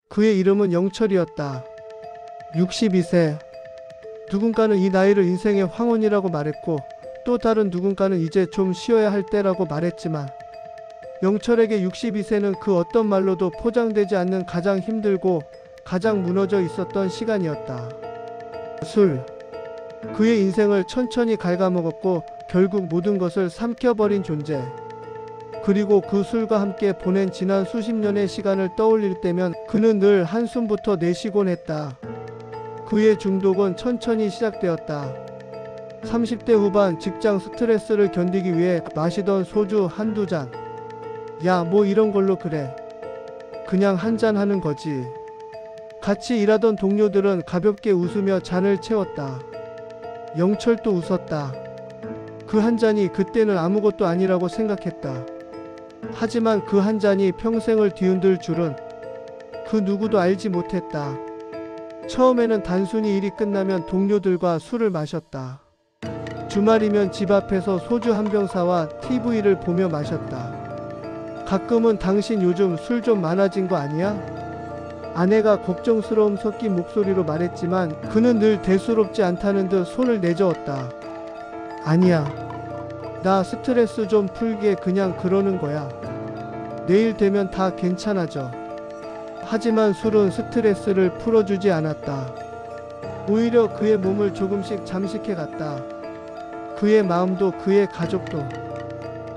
그의 이름은 영철이었다. 62세. 누군가는 이 나이를 인생의 황혼이라고 말했고 또 다른 누군가는 이제 좀 쉬어야 할 때라고 말했지만 영철에게 62세는 그 어떤 말로도 포장되지 않는 가장 힘들고 가장 무너져 있었던 시간이었다. 술. 그의 인생을 천천히 갉아먹었고 결국 모든 것을 삼켜버린 존재. 그리고 그 술과 함께 보낸 지난 수십 년의 시간을 떠올릴 때면 그는 늘 한숨부터 내쉬곤 했다. 그의 중독은 천천히 시작되었다. 30대 후반 직장 스트레스를 견디기 위해 마시던 소주 한두 잔. 야, 뭐 이런 걸로 그래. 그냥 한잔 하는 거지. 같이 일하던 동료들은 가볍게 웃으며 잔을 채웠다. 영철도 웃었다. 그 한 잔이 그때는 아무것도 아니라고 생각했다. 하지만 그 한 잔이 평생을 뒤흔들 줄은 그 누구도 알지 못했다. 처음에는 단순히 일이 끝나면 동료들과 술을 마셨다. 주말이면 집 앞에서 소주 한 병 사와 TV를 보며 마셨다. 가끔은 당신 요즘 술 좀 많아진 거 아니야? 아내가 걱정스러움 섞인 목소리로 말했지만 그는 늘 대수롭지 않다는 듯 손을 내저었다. 아니야. 나 스트레스 좀 풀게 그냥 그러는 거야. 내일 되면 다 괜찮아져. 하지만 술은 스트레스를 풀어주지 않았다. 오히려 그의 몸을 조금씩 잠식해 갔다. 그의 마음도 그의 가족도.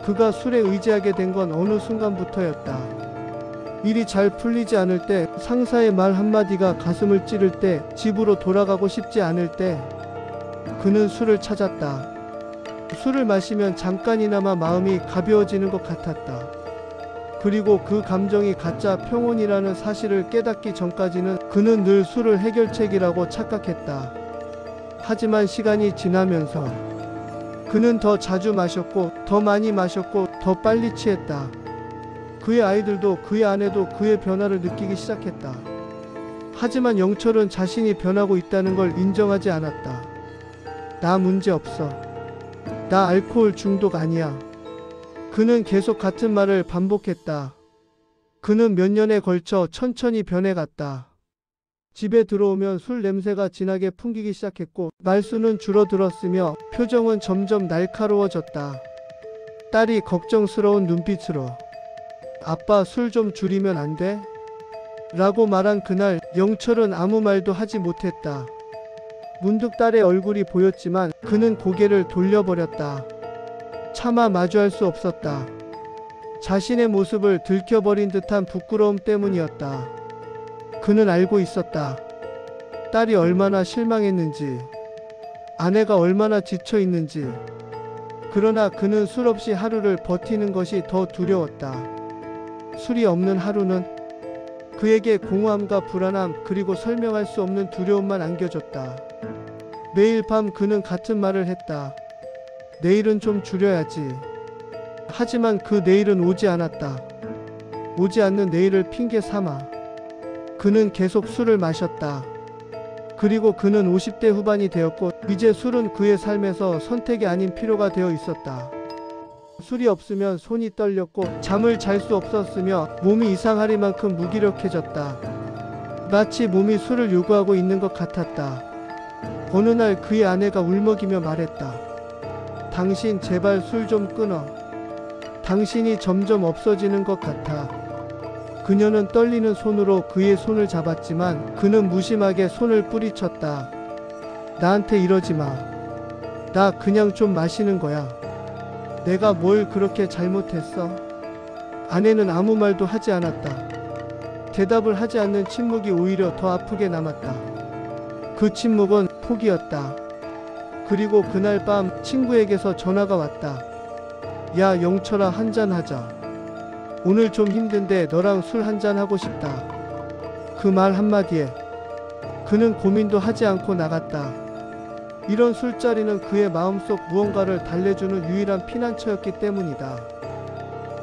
그가 술에 의지하게 된 건 어느 순간부터였다. 일이 잘 풀리지 않을 때, 상사의 말 한마디가 가슴을 찌를 때, 집으로 돌아가고 싶지 않을 때 그는 술을 찾았다. 술을 마시면 잠깐이나마 마음이 가벼워지는 것 같았다. 그리고 그 감정이 가짜 평온이라는 사실을 깨닫기 전까지는 그는 늘 술을 해결책이라고 착각했다. 하지만 시간이 지나면서 그는 더 자주 마셨고 더 많이 마셨고 더 빨리 취했다. 그의 아이들도 그의 아내도 그의 변화를 느끼기 시작했다. 하지만 영철은 자신이 변하고 있다는 걸 인정하지 않았다. 나 문제 없어. 나 알코올 중독 아니야. 그는 계속 같은 말을 반복했다. 그는 몇 년에 걸쳐 천천히 변해갔다. 집에 들어오면 술 냄새가 진하게 풍기기 시작했고 말수는 줄어들었으며 표정은 점점 날카로워졌다. 딸이 걱정스러운 눈빛으로 아빠 술 좀 줄이면 안 돼? 라고 말한 그날 영철은 아무 말도 하지 못했다. 문득 딸의 얼굴이 보였지만 그는 고개를 돌려버렸다. 차마 마주할 수 없었다. 자신의 모습을 들켜버린 듯한 부끄러움 때문이었다. 그는 알고 있었다. 딸이 얼마나 실망했는지, 아내가 얼마나 지쳐있는지. 그러나 그는 술 없이 하루를 버티는 것이 더 두려웠다. 술이 없는 하루는 그에게 공허함과 불안함 그리고 설명할 수 없는 두려움만 안겨줬다. 매일 밤 그는 같은 말을 했다. 내일은 좀 줄여야지. 하지만 그 내일은 오지 않았다. 오지 않는 내일을 핑계 삼아 그는 계속 술을 마셨다. 그리고 그는 50대 후반이 되었고 이제 술은 그의 삶에서 선택이 아닌 필요가 되어 있었다. 술이 없으면 손이 떨렸고 잠을 잘 수 없었으며 몸이 이상하리만큼 무기력해졌다. 마치 몸이 술을 요구하고 있는 것 같았다. 어느 날 그의 아내가 울먹이며 말했다. 당신 제발 술 좀 끊어. 당신이 점점 없어지는 것 같아. 그녀는 떨리는 손으로 그의 손을 잡았지만 그는 무심하게 손을 뿌리쳤다. 나한테 이러지 마. 나 그냥 좀 마시는 거야. 내가 뭘 그렇게 잘못했어? 아내는 아무 말도 하지 않았다. 대답을 하지 않는 침묵이 오히려 더 아프게 남았다. 그 침묵은 포기였다. 그리고 그날 밤 친구에게서 전화가 왔다. 야, 영철아, 한잔하자. 오늘 좀 힘든데 너랑 술 한잔 하고 싶다. 그 말 한마디에 그는 고민도 하지 않고 나갔다. 이런 술자리는 그의 마음속 무언가를 달래주는 유일한 피난처였기 때문이다.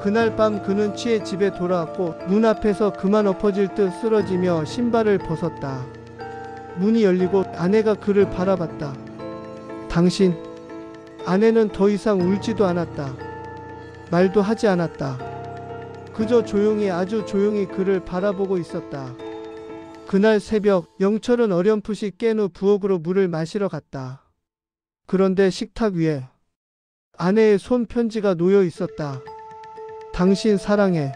그날 밤 그는 취해 집에 돌아왔고 문 앞에서 그만 엎어질 듯 쓰러지며 신발을 벗었다. 문이 열리고 아내가 그를 바라봤다. 당신. 아내는 더 이상 울지도 않았다. 말도 하지 않았다. 그저 조용히, 아주 조용히 그를 바라보고 있었다. 그날 새벽 영철은 어렴풋이 깬 후 부엌으로 물을 마시러 갔다. 그런데 식탁 위에 아내의 손 편지가 놓여 있었다. 당신 사랑해.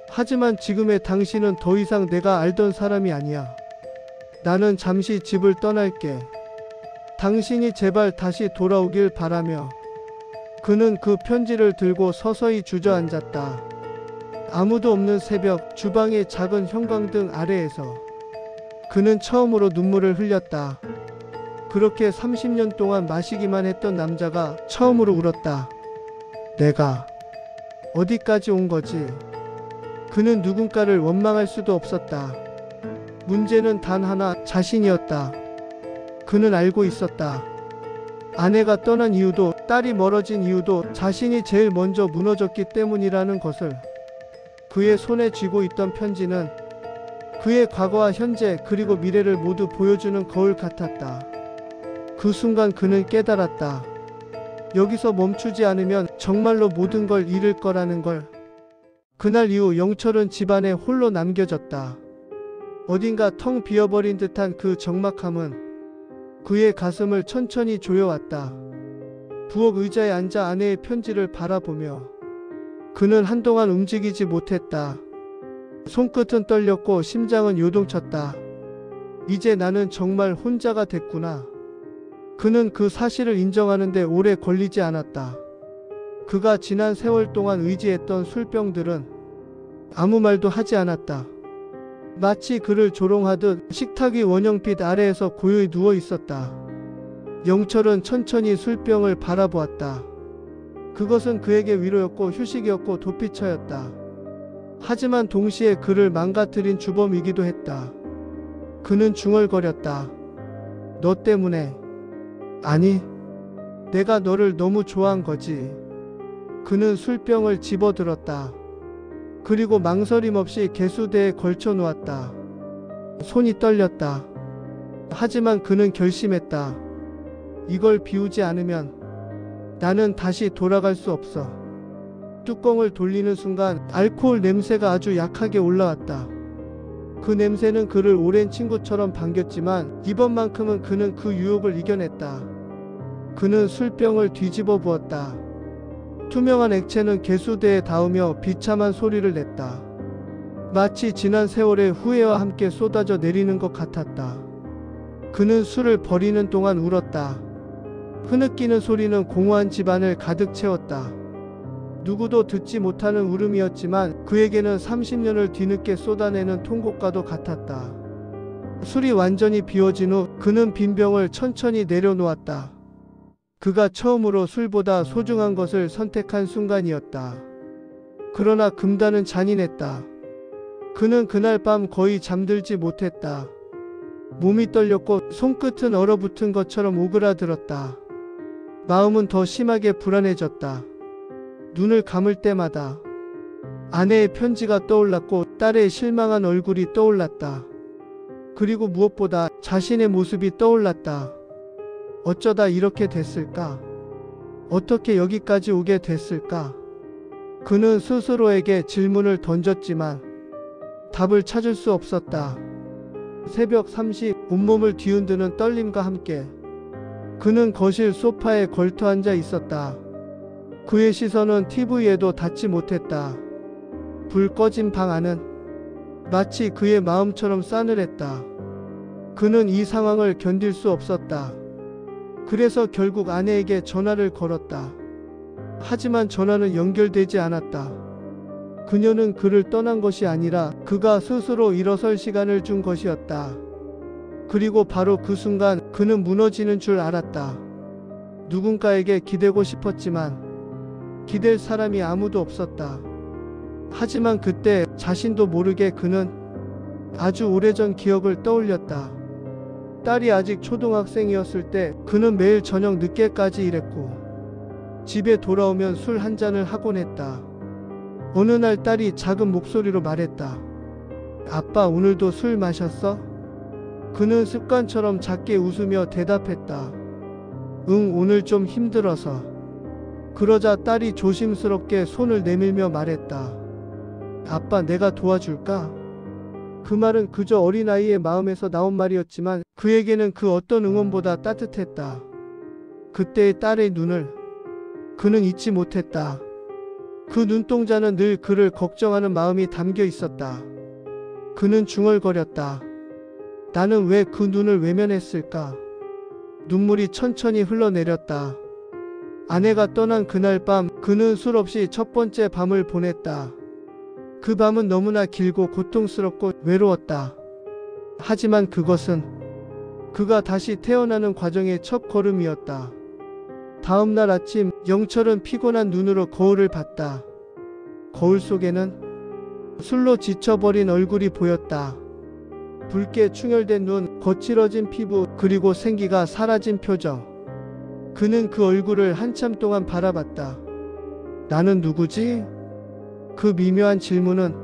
하지만 지금의 당신은 더 이상 내가 알던 사람이 아니야. 나는 잠시 집을 떠날게. 당신이 제발 다시 돌아오길 바라며. 그는 그 편지를 들고 서서히 주저앉았다. 아무도 없는 새벽 주방의 작은 형광등 아래에서 그는 처음으로 눈물을 흘렸다. 그렇게 30년 동안 마시기만 했던 남자가 처음으로 울었다. 내가 어디까지 온 거지? 그는 누군가를 원망할 수도 없었다. 문제는 단 하나, 자신이었다. 그는 알고 있었다. 아내가 떠난 이유도, 딸이 멀어진 이유도 자신이 제일 먼저 무너졌기 때문이라는 것을. 그의 손에 쥐고 있던 편지는 그의 과거와 현재 그리고 미래를 모두 보여주는 거울 같았다. 그 순간 그는 깨달았다. 여기서 멈추지 않으면 정말로 모든 걸 잃을 거라는 걸. 그날 이후 영철은 집안에 홀로 남겨졌다. 어딘가 텅 비어버린 듯한 그 적막함은 그의 가슴을 천천히 조여왔다. 부엌 의자에 앉아 아내의 편지를 바라보며 그는 한동안 움직이지 못했다. 손끝은 떨렸고 심장은 요동쳤다. 이제 나는 정말 혼자가 됐구나. 그는 그 사실을 인정하는데 오래 걸리지 않았다. 그가 지난 세월 동안 의지했던 술병들은 아무 말도 하지 않았다. 마치 그를 조롱하듯 식탁 위 원형빛 아래에서 고요히 누워 있었다. 영철은 천천히 술병을 바라보았다. 그것은 그에게 위로였고 휴식이었고 도피처였다. 하지만 동시에 그를 망가뜨린 주범이기도 했다. 그는 중얼거렸다. 너 때문에. 아니, 내가 너를 너무 좋아한 거지. 그는 술병을 집어들었다. 그리고 망설임 없이 개수대에 걸쳐 놓았다. 손이 떨렸다. 하지만 그는 결심했다. 이걸 비우지 않으면 나는 다시 돌아갈 수 없어. 뚜껑을 돌리는 순간 알코올 냄새가 아주 약하게 올라왔다. 그 냄새는 그를 오랜 친구처럼 반겼지만 이번만큼은 그는 그 유혹을 이겨냈다. 그는 술병을 뒤집어 부었다. 투명한 액체는 개수대에 닿으며 비참한 소리를 냈다. 마치 지난 세월의 후회와 함께 쏟아져 내리는 것 같았다. 그는 술을 버리는 동안 울었다. 흐느끼는 소리는 공허한 집안을 가득 채웠다. 누구도 듣지 못하는 울음이었지만 그에게는 30년을 뒤늦게 쏟아내는 통곡과도 같았다. 술이 완전히 비워진 후 그는 빈 병을 천천히 내려놓았다. 그가 처음으로 술보다 소중한 것을 선택한 순간이었다. 그러나 금단은 잔인했다. 그는 그날 밤 거의 잠들지 못했다. 몸이 떨렸고 손끝은 얼어붙은 것처럼 오그라들었다. 마음은 더 심하게 불안해졌다. 눈을 감을 때마다 아내의 편지가 떠올랐고 딸의 실망한 얼굴이 떠올랐다. 그리고 무엇보다 자신의 모습이 떠올랐다. 어쩌다 이렇게 됐을까? 어떻게 여기까지 오게 됐을까? 그는 스스로에게 질문을 던졌지만 답을 찾을 수 없었다. 새벽 3시 온몸을 뒤흔드는 떨림과 함께 그는 거실 소파에 걸터 앉아 있었다. 그의 시선은 TV에도 닿지 못했다. 불 꺼진 방 안은 마치 그의 마음처럼 싸늘했다. 그는 이 상황을 견딜 수 없었다. 그래서 결국 아내에게 전화를 걸었다. 하지만 전화는 연결되지 않았다. 그녀는 그를 떠난 것이 아니라 그가 스스로 일어설 시간을 준 것이었다. 그리고 바로 그 순간 그는 무너지는 줄 알았다. 누군가에게 기대고 싶었지만 기댈 사람이 아무도 없었다. 하지만 그때 자신도 모르게 그는 아주 오래전 기억을 떠올렸다. 딸이 아직 초등학생이었을 때 그는 매일 저녁 늦게까지 일했고 집에 돌아오면 술 한 잔을 하곤 했다. 어느 날 딸이 작은 목소리로 말했다. 아빠 오늘도 술 마셨어? 그는 습관처럼 작게 웃으며 대답했다. 응, 오늘 좀 힘들어서. 그러자 딸이 조심스럽게 손을 내밀며 말했다. 아빠 내가 도와줄까? 그 말은 그저 어린아이의 마음에서 나온 말이었지만 그에게는 그 어떤 응원보다 따뜻했다. 그때의 딸의 눈을 그는 잊지 못했다. 그 눈동자는 늘 그를 걱정하는 마음이 담겨 있었다. 그는 중얼거렸다. 나는 왜 그 눈을 외면했을까? 눈물이 천천히 흘러내렸다. 아내가 떠난 그날 밤 그는 술 없이 첫 번째 밤을 보냈다. 그 밤은 너무나 길고 고통스럽고 외로웠다. 하지만 그것은 그가 다시 태어나는 과정의 첫 걸음이었다. 다음 날 아침 영철은 피곤한 눈으로 거울을 봤다. 거울 속에는 술로 지쳐버린 얼굴이 보였다. 붉게 충혈된 눈, 거칠어진 피부, 그리고 생기가 사라진 표정. 그는 그 얼굴을 한참 동안 바라봤다. 나는 누구지? 그 미묘한 질문은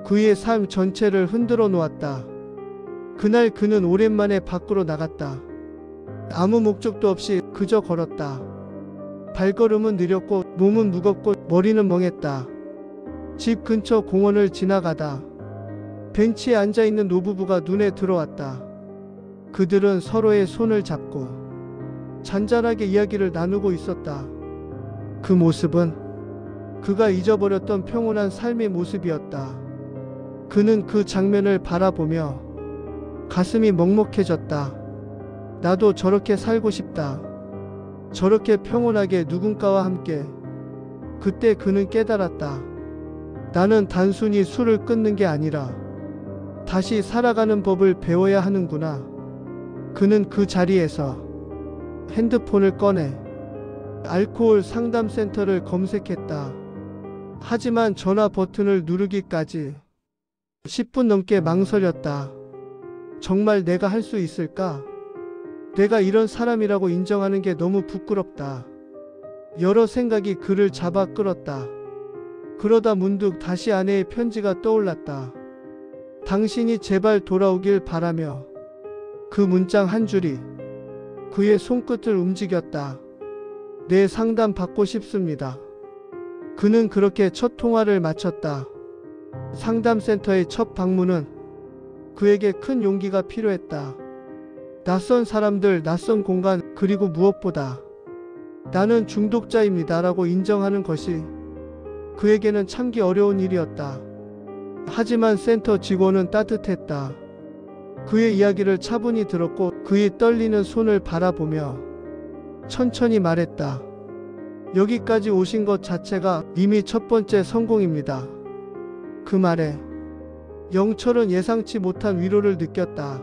그의 삶 전체를 흔들어 놓았다. 그날 그는 오랜만에 밖으로 나갔다. 아무 목적도 없이 그저 걸었다. 발걸음은 느렸고 몸은 무겁고 머리는 멍했다. 집 근처 공원을 지나가다 벤치에 앉아있는 노부부가 눈에 들어왔다. 그들은 서로의 손을 잡고 잔잔하게 이야기를 나누고 있었다. 그 모습은 그가 잊어버렸던 평온한 삶의 모습이었다. 그는 그 장면을 바라보며 가슴이 먹먹해졌다. 나도 저렇게 살고 싶다. 저렇게 평온하게 누군가와 함께. 그때 그는 깨달았다. 나는 단순히 술을 끊는 게 아니라 다시 살아가는 법을 배워야 하는구나. 그는 그 자리에서 핸드폰을 꺼내 알코올 상담센터를 검색했다. 하지만 전화 버튼을 누르기까지 10분 넘게 망설였다. 정말 내가 할 수 있을까? 내가 이런 사람이라고 인정하는 게 너무 부끄럽다. 여러 생각이 그를 잡아 끌었다. 그러다 문득 다시 아내의 편지가 떠올랐다. 당신이 제발 돌아오길 바라며. 그 문장 한 줄이 그의 손끝을 움직였다. 내 상담 받고 싶습니다. 그는 그렇게 첫 통화를 마쳤다. 상담센터의 첫 방문은 그에게 큰 용기가 필요했다. 낯선 사람들, 낯선 공간, 그리고 무엇보다 나는 중독자입니다 라고 인정하는 것이 그에게는 참기 어려운 일이었다. 하지만 센터 직원은 따뜻했다. 그의 이야기를 차분히 들었고 그의 떨리는 손을 바라보며 천천히 말했다. 여기까지 오신 것 자체가 이미 첫 번째 성공입니다. 그 말에 영철은 예상치 못한 위로를 느꼈다.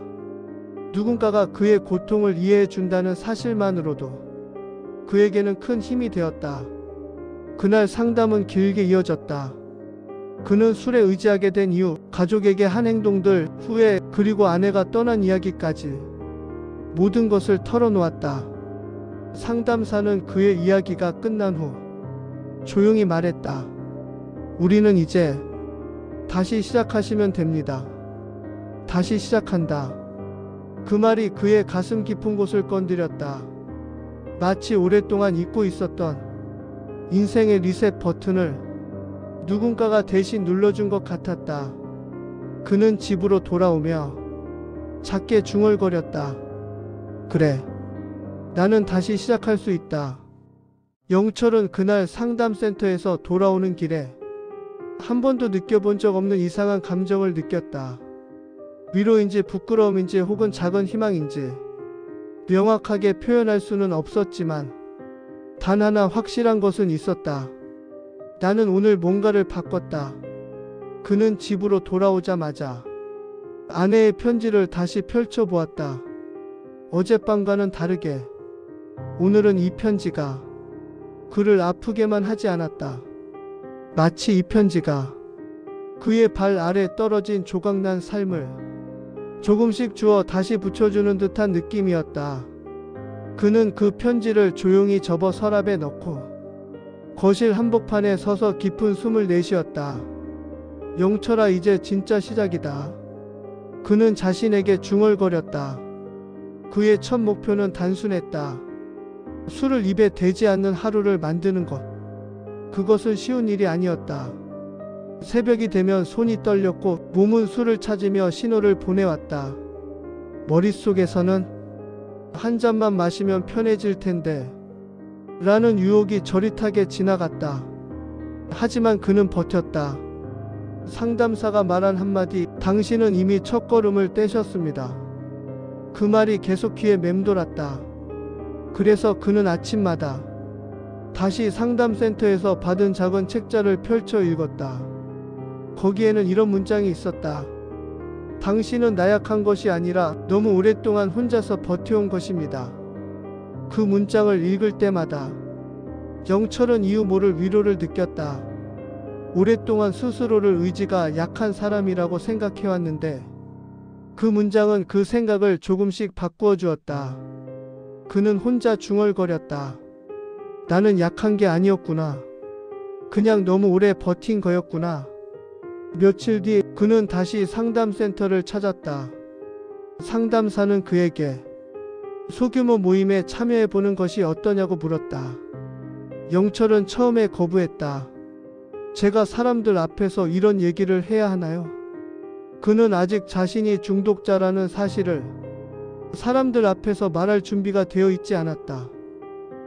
누군가가 그의 고통을 이해해 준다는 사실만으로도 그에게는 큰 힘이 되었다. 그날 상담은 길게 이어졌다. 그는 술에 의지하게 된 이유, 가족에게 한 행동들, 후회, 그리고 아내가 떠난 이야기까지 모든 것을 털어놓았다. 상담사는 그의 이야기가 끝난 후 조용히 말했다. 우리는 이제 다시 시작하시면 됩니다. 다시 시작한다. 그 말이 그의 가슴 깊은 곳을 건드렸다. 마치 오랫동안 잊고 있었던 인생의 리셋 버튼을 누군가가 대신 눌러준 것 같았다. 그는 집으로 돌아오며 작게 중얼거렸다. 그래, 나는 다시 시작할 수 있다. 영철은 그날 상담센터에서 돌아오는 길에 한 번도 느껴본 적 없는 이상한 감정을 느꼈다. 위로인지 부끄러움인지 혹은 작은 희망인지 명확하게 표현할 수는 없었지만 단 하나 확실한 것은 있었다. 나는 오늘 뭔가를 바꿨다. 그는 집으로 돌아오자마자 아내의 편지를 다시 펼쳐보았다. 어젯밤과는 다르게 오늘은 이 편지가 그를 아프게만 하지 않았다. 마치 이 편지가 그의 발 아래 떨어진 조각난 삶을 조금씩 주워 다시 붙여주는 듯한 느낌이었다. 그는 그 편지를 조용히 접어 서랍에 넣고 거실 한복판에 서서 깊은 숨을 내쉬었다. 영철아, 이제 진짜 시작이다. 그는 자신에게 중얼거렸다. 그의 첫 목표는 단순했다. 술을 입에 대지 않는 하루를 만드는 것. 그것은 쉬운 일이 아니었다. 새벽이 되면 손이 떨렸고 몸은 술을 찾으며 신호를 보내왔다. 머릿속에서는 한 잔만 마시면 편해질 텐데 라는 유혹이 저릿하게 지나갔다. 하지만 그는 버텼다. 상담사가 말한 한마디, 당신은 이미 첫걸음을 떼셨습니다. 그 말이 계속 귀에 맴돌았다. 그래서 그는 아침마다 다시 상담센터에서 받은 작은 책자를 펼쳐 읽었다. 거기에는 이런 문장이 있었다. 당신은 나약한 것이 아니라 너무 오랫동안 혼자서 버텨온 것입니다. 그 문장을 읽을 때마다 영철은 이유 모를 위로를 느꼈다. 오랫동안 스스로를 의지가 약한 사람이라고 생각해왔는데 그 문장은 그 생각을 조금씩 바꾸어 주었다. 그는 혼자 중얼거렸다. 나는 약한 게 아니었구나. 그냥 너무 오래 버틴 거였구나. 며칠 뒤 그는 다시 상담센터를 찾았다. 상담사는 그에게 소규모 모임에 참여해보는 것이 어떠냐고 물었다. 영철은 처음에 거부했다. 제가 사람들 앞에서 이런 얘기를 해야 하나요? 그는 아직 자신이 중독자라는 사실을 사람들 앞에서 말할 준비가 되어 있지 않았다.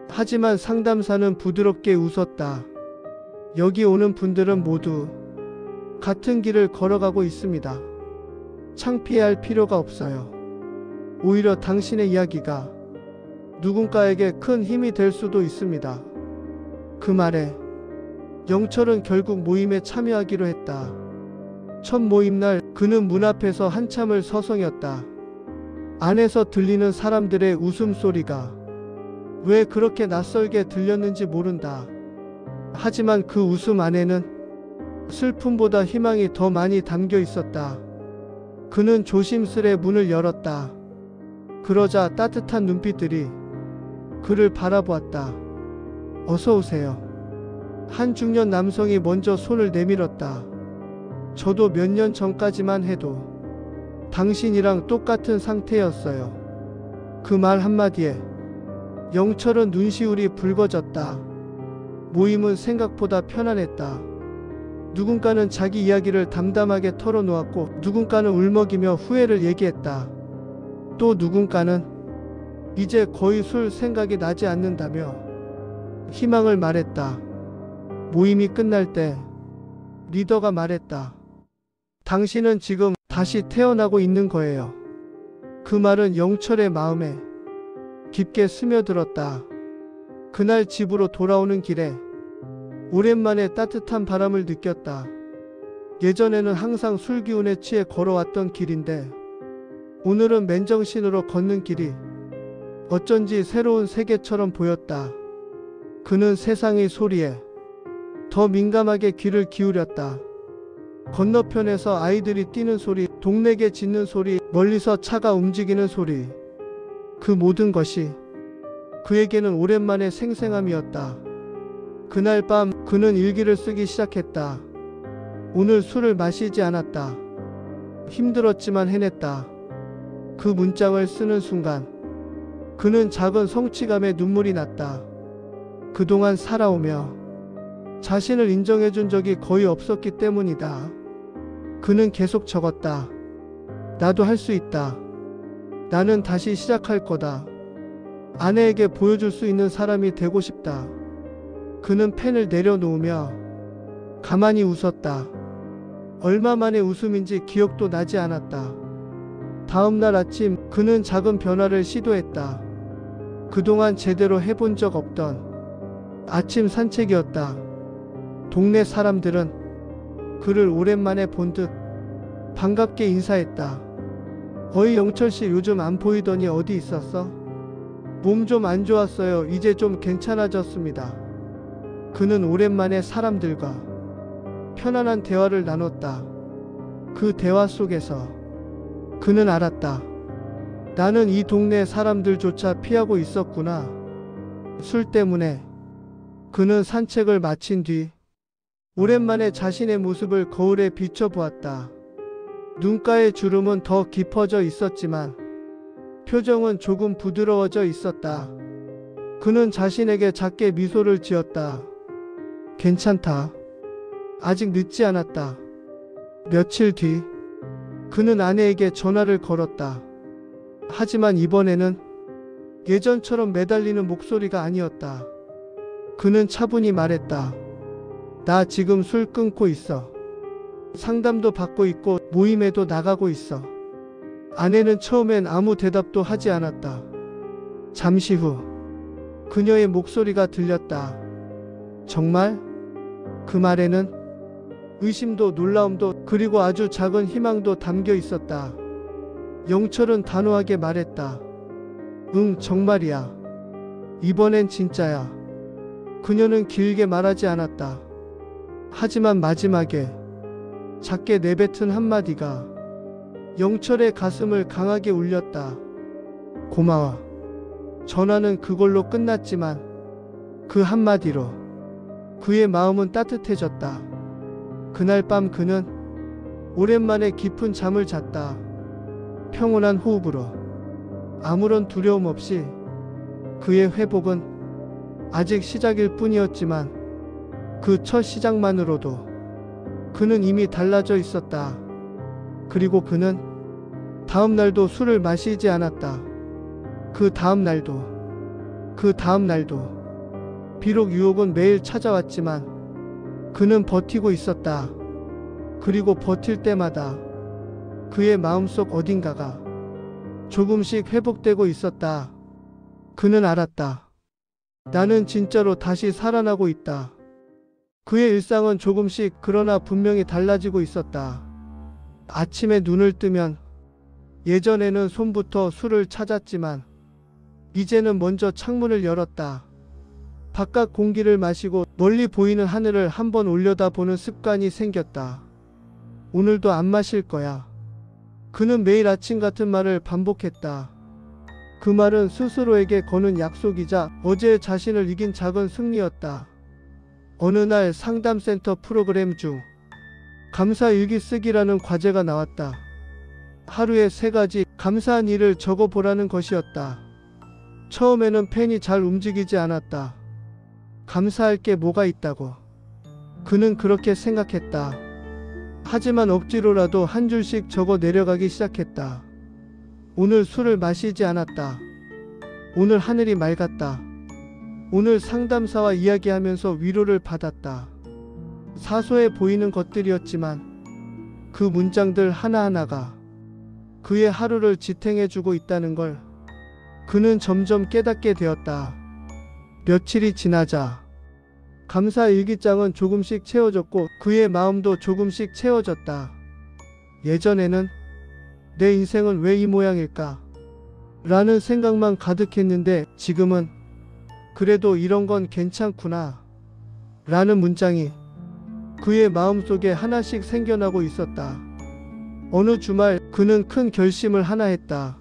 하지만 상담사는 부드럽게 웃었다. 여기 오는 분들은 모두 같은 길을 걸어가고 있습니다. 창피해할 필요가 없어요. 오히려 당신의 이야기가 누군가에게 큰 힘이 될 수도 있습니다. 그 말에 영철은 결국 모임에 참여하기로 했다. 첫 모임날 그는 문 앞에서 한참을 서성였다. 안에서 들리는 사람들의 웃음소리가 왜 그렇게 낯설게 들렸는지 모른다. 하지만 그 웃음 안에는 슬픔보다 희망이 더 많이 담겨 있었다. 그는 조심스레 문을 열었다. 그러자 따뜻한 눈빛들이 그를 바라보았다. 어서 오세요. 한 중년 남성이 먼저 손을 내밀었다. 저도 몇 년 전까지만 해도 당신이랑 똑같은 상태였어요. 그 말 한마디에 영철은 눈시울이 붉어졌다. 모임은 생각보다 편안했다. 누군가는 자기 이야기를 담담하게 털어놓았고 누군가는 울먹이며 후회를 얘기했다. 또 누군가는 이제 거의 술 생각이 나지 않는다며 희망을 말했다. 모임이 끝날 때 리더가 말했다. 당신은 지금 다시 태어나고 있는 거예요. 그 말은 영철의 마음에 깊게 스며들었다. 그날 집으로 돌아오는 길에 오랜만에 따뜻한 바람을 느꼈다. 예전에는 항상 술 기운에 취해 걸어왔던 길인데 오늘은 맨정신으로 걷는 길이 어쩐지 새로운 세계처럼 보였다. 그는 세상의 소리에 더 민감하게 귀를 기울였다. 건너편에서 아이들이 뛰는 소리, 동네 개 짖는 소리, 멀리서 차가 움직이는 소리. 그 모든 것이 그에게는 오랜만에 생생함이었다. 그날 밤 그는 일기를 쓰기 시작했다. 오늘 술을 마시지 않았다. 힘들었지만 해냈다. 그 문장을 쓰는 순간 그는 작은 성취감에 눈물이 났다. 그동안 살아오며 자신을 인정해준 적이 거의 없었기 때문이다. 그는 계속 적었다. 나도 할 수 있다. 나는 다시 시작할 거다. 아내에게 보여줄 수 있는 사람이 되고 싶다. 그는 펜을 내려놓으며 가만히 웃었다. 얼마 만의 웃음인지 기억도 나지 않았다. 다음날 아침 그는 작은 변화를 시도했다. 그동안 제대로 해본 적 없던 아침 산책이었다. 동네 사람들은 그를 오랜만에 본 듯 반갑게 인사했다. 어이 영철씨 요즘 안 보이더니 어디 있었어? 몸 좀 안 좋았어요. 이제 좀 괜찮아졌습니다. 그는 오랜만에 사람들과 편안한 대화를 나눴다. 그 대화 속에서 그는 알았다. 나는 이 동네 사람들조차 피하고 있었구나. 술 때문에. 그는 산책을 마친 뒤 오랜만에 자신의 모습을 거울에 비춰보았다. 눈가의 주름은 더 깊어져 있었지만 표정은 조금 부드러워져 있었다. 그는 자신에게 작게 미소를 지었다. 괜찮다. 아직 늦지 않았다. 며칠 뒤 그는 아내에게 전화를 걸었다. 하지만 이번에는 예전처럼 매달리는 목소리가 아니었다. 그는 차분히 말했다. 나 지금 술 끊고 있어. 상담도 받고 있고 모임에도 나가고 있어. 아내는 처음엔 아무 대답도 하지 않았다. 잠시 후 그녀의 목소리가 들렸다. 정말? 그 말에는 의심도 놀라움도 그리고 아주 작은 희망도 담겨 있었다. 영철은 단호하게 말했다. 응, 정말이야. 이번엔 진짜야. 그녀는 길게 말하지 않았다. 하지만 마지막에 작게 내뱉은 한마디가 영철의 가슴을 강하게 울렸다. 고마워. 전화는 그걸로 끝났지만 그 한마디로 그의 마음은 따뜻해졌다. 그날 밤 그는 오랜만에 깊은 잠을 잤다. 평온한 호흡으로 아무런 두려움 없이. 그의 회복은 아직 시작일 뿐이었지만 그 첫 시작만으로도 그는 이미 달라져 있었다. 그리고 그는 다음 날도 술을 마시지 않았다. 그 다음 날도 비록 유혹은 매일 찾아왔지만 그는 버티고 있었다. 그리고 버틸 때마다 그의 마음속 어딘가가 조금씩 회복되고 있었다. 그는 알았다. 나는 진짜로 다시 살아나고 있다. 그의 일상은 조금씩 그러나 분명히 달라지고 있었다. 아침에 눈을 뜨면 예전에는 손부터 술을 찾았지만 이제는 먼저 창문을 열었다. 바깥 공기를 마시고 멀리 보이는 하늘을 한번 올려다보는 습관이 생겼다. 오늘도 안 마실 거야. 그는 매일 아침 같은 말을 반복했다. 그 말은 스스로에게 거는 약속이자 어제의 자신을 이긴 작은 승리였다. 어느 날 상담센터 프로그램 중 감사 일기 쓰기라는 과제가 나왔다. 하루에 3가지 감사한 일을 적어보라는 것이었다. 처음에는 펜이 잘 움직이지 않았다. 감사할 게 뭐가 있다고. 그는 그렇게 생각했다. 하지만 억지로라도 한 줄씩 적어 내려가기 시작했다. 오늘 술을 마시지 않았다. 오늘 하늘이 맑았다. 오늘 상담사와 이야기하면서 위로를 받았다. 사소해 보이는 것들이었지만 그 문장들 하나하나가 그의 하루를 지탱해주고 있다는 걸 그는 점점 깨닫게 되었다. 며칠이 지나자 감사 일기장은 조금씩 채워졌고 그의 마음도 조금씩 채워졌다. 예전에는 내 인생은 왜 이 모양일까? 라는 생각만 가득했는데 지금은 그래도 이런 건 괜찮구나. 라는 문장이 그의 마음속에 하나씩 생겨나고 있었다. 어느 주말 그는 큰 결심을 하나 했다.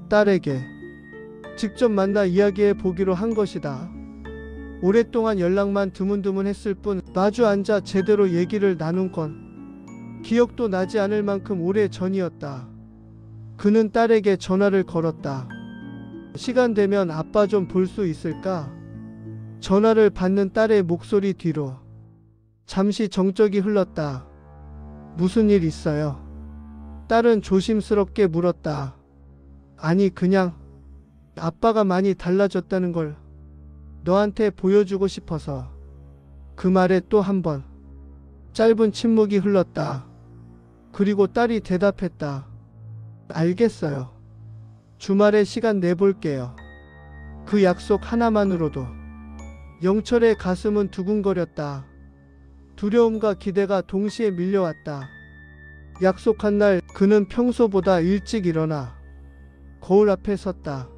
딸에게 직접 만나 이야기해 보기로 한 것이다. 오랫동안 연락만 드문드문 했을 뿐 마주 앉아 제대로 얘기를 나눈 건 기억도 나지 않을 만큼 오래 전이었다. 그는 딸에게 전화를 걸었다. 시간 되면 아빠 좀 볼 수 있을까? 전화를 받는 딸의 목소리 뒤로 잠시 정적이 흘렀다. 무슨 일 있어요? 딸은 조심스럽게 물었다. 아니 그냥 아빠가 많이 달라졌다는 걸 너한테 보여주고 싶어서. 그 말에 또 한 번 짧은 침묵이 흘렀다. 그리고 딸이 대답했다. 알겠어요. 주말에 시간 내볼게요. 그 약속 하나만으로도 영철의 가슴은 두근거렸다. 두려움과 기대가 동시에 밀려왔다. 약속한 날 그는 평소보다 일찍 일어나 거울 앞에 섰다.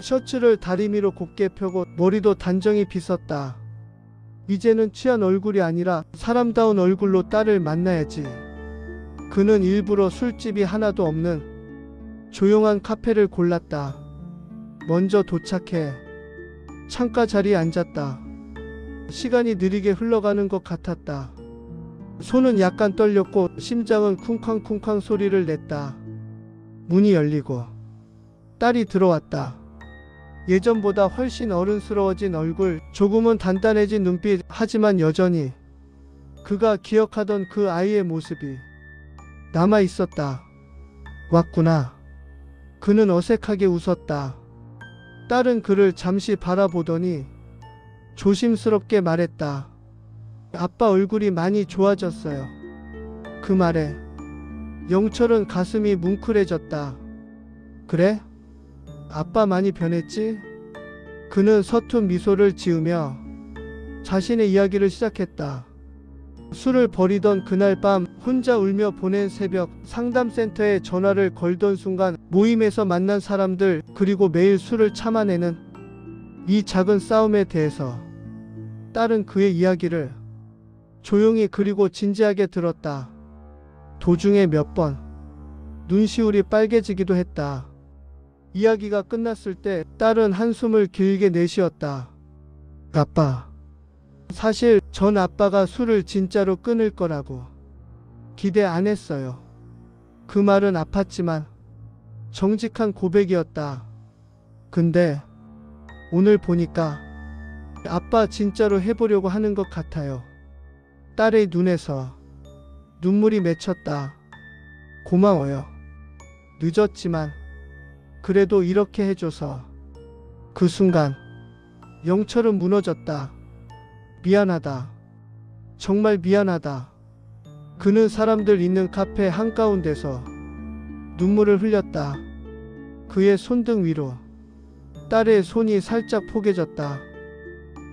셔츠를 다리미로 곧게 펴고 머리도 단정히 빗었다. 이제는 취한 얼굴이 아니라 사람다운 얼굴로 딸을 만나야지. 그는 일부러 술집이 하나도 없는 조용한 카페를 골랐다. 먼저 도착해 창가 자리에 앉았다. 시간이 느리게 흘러가는 것 같았다. 손은 약간 떨렸고 심장은 쿵쾅쿵쾅 소리를 냈다. 문이 열리고 딸이 들어왔다. 예전보다 훨씬 어른스러워진 얼굴, 조금은 단단해진 눈빛, 하지만 여전히 그가 기억하던 그 아이의 모습이 남아 있었다. 왔구나. 그는 어색하게 웃었다. 딸은 그를 잠시 바라보더니 조심스럽게 말했다. 아빠 얼굴이 많이 좋아졌어요. 그 말에 영철은 가슴이 뭉클해졌다. 그래? 아빠 많이 변했지? 그는 서툰 미소를 지으며 자신의 이야기를 시작했다. 술을 버리던 그날 밤 혼자 울며 보낸 새벽, 상담센터에 전화를 걸던 순간, 모임에서 만난 사람들, 그리고 매일 술을 참아내는 이 작은 싸움에 대해서 딸은 그의 이야기를 조용히 그리고 진지하게 들었다. 도중에 몇 번 눈시울이 빨개지기도 했다. 이야기가 끝났을 때 딸은 한숨을 길게 내쉬었다. 아빠, 사실 전 아빠가 술을 진짜로 끊을 거라고 기대 안 했어요. 그 말은 아팠지만 정직한 고백이었다. 근데 오늘 보니까 아빠 진짜로 해보려고 하는 것 같아요. 딸의 눈에서 눈물이 맺혔다. 고마워요. 늦었지만 그래도 이렇게 해줘서. 그 순간 영철은 무너졌다. 미안하다. 정말 미안하다. 그는 사람들 있는 카페 한가운데서 눈물을 흘렸다. 그의 손등 위로 딸의 손이 살짝 포개졌다.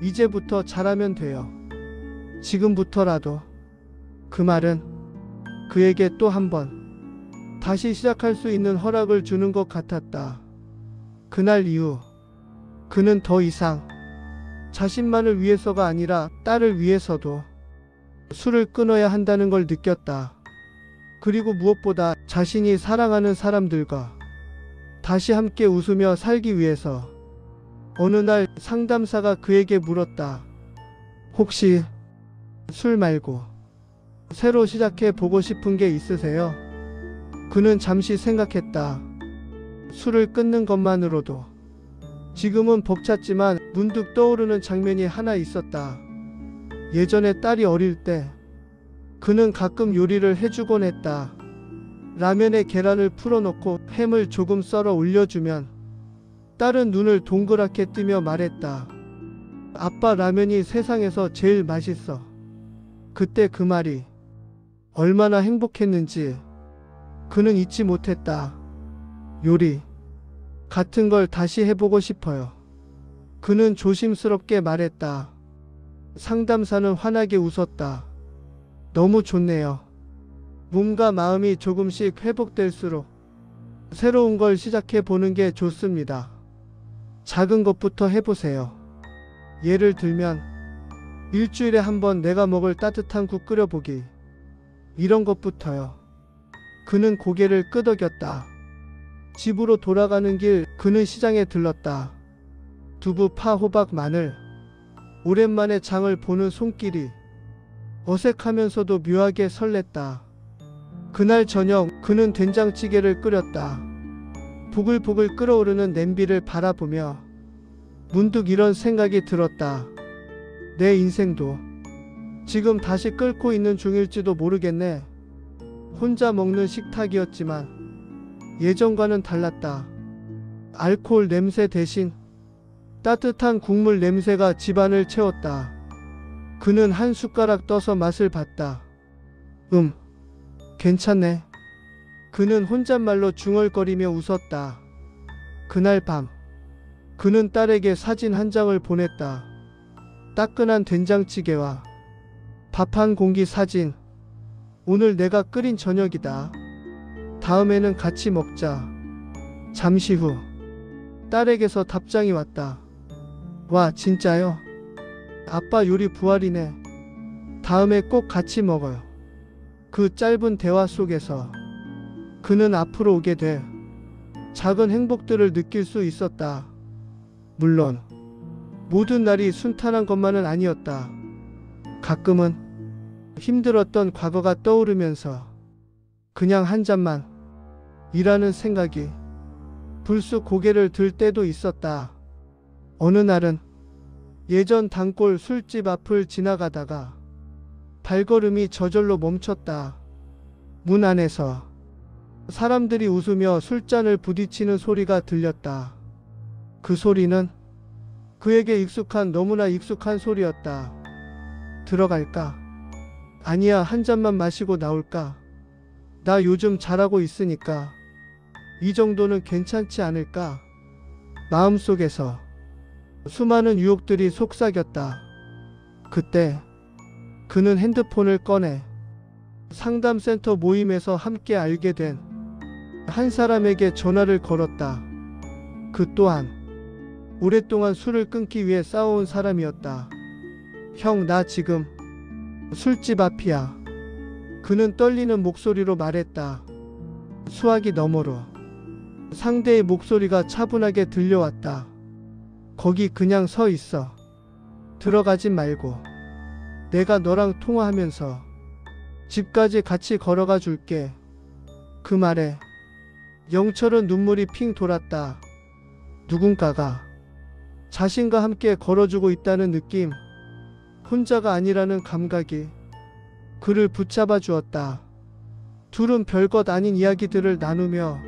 이제부터 잘하면 돼요. 지금부터라도. 그 말은 그에게 또 한 번 다시 시작할 수 있는 허락을 주는 것 같았다. 그날 이후 그는 더 이상 자신만을 위해서가 아니라 딸을 위해서도 술을 끊어야 한다는 걸 느꼈다. 그리고 무엇보다 자신이 사랑하는 사람들과 다시 함께 웃으며 살기 위해서. 어느 날 상담사가 그에게 물었다. 혹시 술 말고 새로 시작해 보고 싶은 게 있으세요? 그는 잠시 생각했다. 술을 끊는 것만으로도 지금은 벅찼지만 문득 떠오르는 장면이 하나 있었다. 예전에 딸이 어릴 때 그는 가끔 요리를 해주곤 했다. 라면에 계란을 풀어놓고 햄을 조금 썰어 올려주면 딸은 눈을 동그랗게 뜨며 말했다. 아빠 라면이 세상에서 제일 맛있어. 그때 그 말이 얼마나 행복했는지 그는 잊지 못했다. 요리 같은 걸 다시 해보고 싶어요. 그는 조심스럽게 말했다. 상담사는 환하게 웃었다. 너무 좋네요. 몸과 마음이 조금씩 회복될수록 새로운 걸 시작해 보는 게 좋습니다. 작은 것부터 해보세요. 예를 들면 일주일에 한 번 내가 먹을 따뜻한 국 끓여보기. 이런 것부터요. 그는 고개를 끄덕였다. 집으로 돌아가는 길 그는 시장에 들렀다. 두부, 파, 호박, 마늘. 오랜만에 장을 보는 손길이 어색하면서도 묘하게 설렜다. 그날 저녁 그는 된장찌개를 끓였다. 보글보글 끓어오르는 냄비를 바라보며 문득 이런 생각이 들었다. 내 인생도 지금 다시 끓고 있는 중일지도 모르겠네. 혼자 먹는 식탁이었지만 예전과는 달랐다. 알코올 냄새 대신 따뜻한 국물 냄새가 집안을 채웠다. 그는 한 숟가락 떠서 맛을 봤다. 괜찮네. 그는 혼잣말로 중얼거리며 웃었다. 그날 밤 그는 딸에게 사진 한 장을 보냈다. 따끈한 된장찌개와 밥 한 공기 사진. 오늘 내가 끓인 저녁이다. 다음에는 같이 먹자. 잠시 후 딸에게서 답장이 왔다. 와, 진짜요? 아빠 요리 부활이네. 다음에 꼭 같이 먹어요. 그 짧은 대화 속에서 그는 앞으로 오게 될 작은 행복들을 느낄 수 있었다. 물론 모든 날이 순탄한 것만은 아니었다. 가끔은 힘들었던 과거가 떠오르면서 그냥 한 잔만 이라는 생각이 불쑥 고개를 들 때도 있었다. 어느 날은 예전 단골 술집 앞을 지나가다가 발걸음이 저절로 멈췄다. 문 안에서 사람들이 웃으며 술잔을 부딪히는 소리가 들렸다. 그 소리는 그에게 익숙한, 너무나 익숙한 소리였다. 들어갈까? 아니야, 한 잔만 마시고 나올까? 나 요즘 잘하고 있으니까 이 정도는 괜찮지 않을까? 마음속에서 수많은 유혹들이 속삭였다. 그때 그는 핸드폰을 꺼내 상담센터 모임에서 함께 알게 된 한 사람에게 전화를 걸었다. 그 또한 오랫동안 술을 끊기 위해 싸워온 사람이었다. 형, 나 지금 술집 앞이야. 그는 떨리는 목소리로 말했다. 수화기 너머로 상대의 목소리가 차분하게 들려왔다. 거기 그냥 서 있어. 들어가진 말고. 내가 너랑 통화하면서 집까지 같이 걸어가 줄게. 그 말에 영철은 눈물이 핑 돌았다. 누군가가 자신과 함께 걸어주고 있다는 느낌, 혼자가 아니라는 감각이 그를 붙잡아 주었다. 둘은 별것 아닌 이야기들을 나누며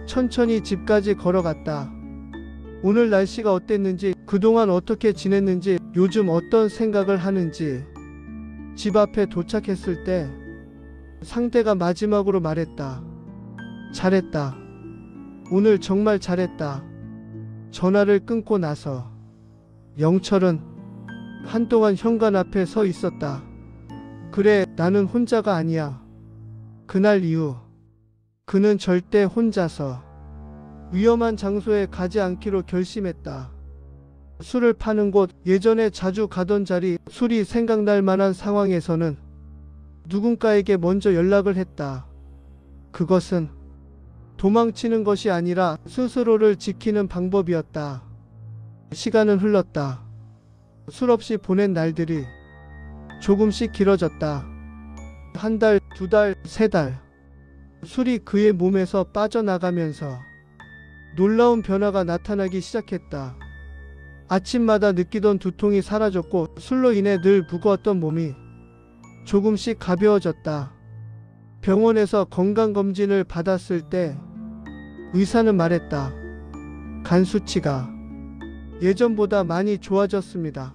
천천히 집까지 걸어갔다. 오늘 날씨가 어땠는지, 그동안 어떻게 지냈는지, 요즘 어떤 생각을 하는지. 집 앞에 도착했을 때 상대가 마지막으로 말했다. 잘했다. 오늘 정말 잘했다. 전화를 끊고 나서 영철은 한동안 현관 앞에 서 있었다. 그래, 나는 혼자가 아니야. 그날 이후 그는 절대 혼자서 위험한 장소에 가지 않기로 결심했다. 술을 파는 곳, 예전에 자주 가던 자리, 술이 생각날 만한 상황에서는 누군가에게 먼저 연락을 했다. 그것은 도망치는 것이 아니라 스스로를 지키는 방법이었다. 시간은 흘렀다. 술 없이 보낸 날들이 조금씩 길어졌다. 한 달, 두 달, 세 달. 술이 그의 몸에서 빠져나가면서 놀라운 변화가 나타나기 시작했다. 아침마다 느끼던 두통이 사라졌고 술로 인해 늘 무거웠던 몸이 조금씩 가벼워졌다. 병원에서 건강검진을 받았을 때 의사는 말했다. 간 수치가 예전보다 많이 좋아졌습니다.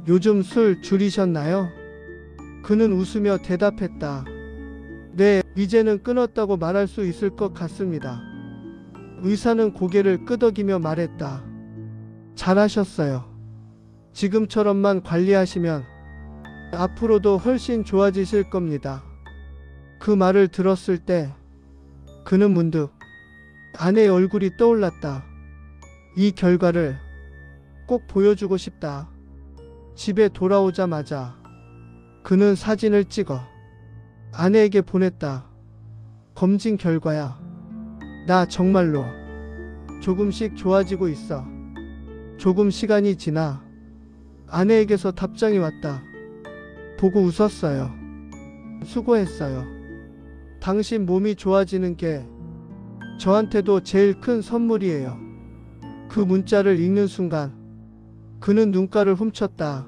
요즘 술 줄이셨나요? 그는 웃으며 대답했다. 네, 이제는 끊었다고 말할 수 있을 것 같습니다. 의사는 고개를 끄덕이며 말했다. 잘하셨어요. 지금처럼만 관리하시면 앞으로도 훨씬 좋아지실 겁니다. 그 말을 들었을 때 그는 문득 아내의 얼굴이 떠올랐다. 이 결과를 꼭 보여주고 싶다. 집에 돌아오자마자 그는 사진을 찍어 아내에게 보냈다. 검진 결과야. 나 정말로 조금씩 좋아지고 있어. 조금 시간이 지나 아내에게서 답장이 왔다. 보고 웃었어요. 수고했어요. 당신 몸이 좋아지는 게 저한테도 제일 큰 선물이에요. 그 문자를 읽는 순간 그는 눈가를 훔쳤다.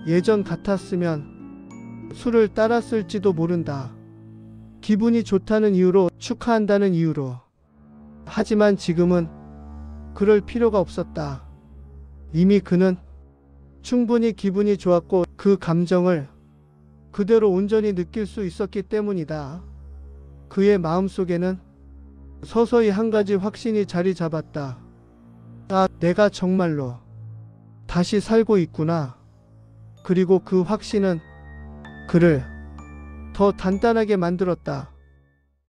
예전 같았으면 술을 따랐을지도 모른다. 기분이 좋다는 이유로, 축하한다는 이유로. 하지만 지금은 그럴 필요가 없었다. 이미 그는 충분히 기분이 좋았고 그 감정을 그대로 온전히 느낄 수 있었기 때문이다. 그의 마음속에는 서서히 한 가지 확신이 자리 잡았다. 아, 내가 정말로 다시 살고 있구나. 그리고 그 확신은 그를 더 단단하게 만들었다.